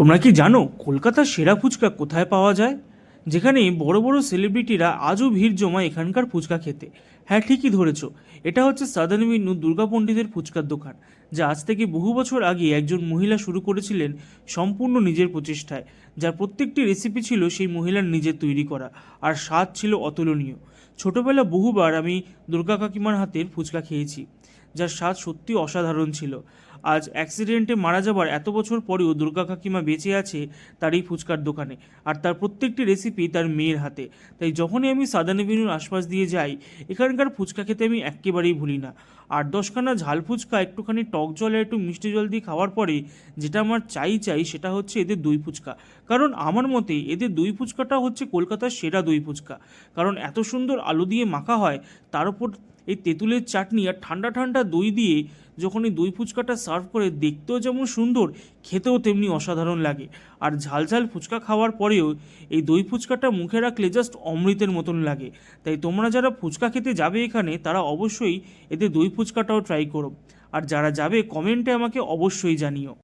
তোমরা কি জানো কলকাতার সেরা ফুচকা কোথায় পাওয়া যায়? যেখানে বড় বড় সেলিব্রিটিরা আজও ভিড় জমায় এখানকার ফুচকা খেতে। হ্যাঁ, ঠিকই ধরেছ। এটা হচ্ছে সাদান মেনু দুর্গা পণ্ডিতের ফুচকার দোকান, যা আজ থেকে বহু বছর আগে একজন মহিলা শুরু করেছিলেন সম্পূর্ণ নিজের প্রচেষ্টায়, যার প্রত্যেকটি রেসিপি ছিল সেই মহিলার নিজের তৈরি করা, আর স্বাদ ছিল অতুলনীয়। ছোটবেলা বহুবার আমি দুর্গা কাকিমার হাতের ফুচকা খেয়েছি, যার স্বাদ সত্যি অসাধারণ ছিল। আজ অ্যাক্সিডেন্টে মারা যাবার এত বছর পরেও দুর্গা কাকিমা বেঁচে আছে তার এই ফুচকার দোকানে, আর তার প্রত্যেকটি রেসিপি তার মেয়ের হাতে। তাই যখনই আমি সাদান এভিনিউর আশপাশ দিয়ে যাই, এখানকার ফুচকা খেতে আমি একেবারেই ভুলি না। 8-10খানা ঝাল ফুচকা একটুখানি টক জল আর একটু মিষ্টি জল দিয়ে খাওয়ার পরে যেটা আমার চাই সেটা হচ্ছে এদের দই ফুচকা। কারণ আমার মতে এদের দই ফুচকাটা হচ্ছে কলকাতার সেরা দই ফুচকা। কারণ এত সুন্দর আলু দিয়ে মাখা হয়, তার উপর এই তেঁতুলের চাটনি আর ঠান্ডা ঠান্ডা দই দিয়ে যখন এই দই ফুচকাটা সার্ভ করে, দেখতেও যেমন সুন্দর, খেতেও তেমনি অসাধারণ লাগে। আর ঝাল ঝাল ফুচকা খাওয়ার পরেও এই দই ফুচকাটা মুখে রাখলে জাস্ট অমৃতের মতন লাগে। তাই তোমরা যারা ফুচকা খেতে যাবে এখানে, তারা অবশ্যই এদের দই ফুচকাটাও ট্রাই করো। আর যারা যাবে কমেন্টে আমাকে অবশ্যই জানিও।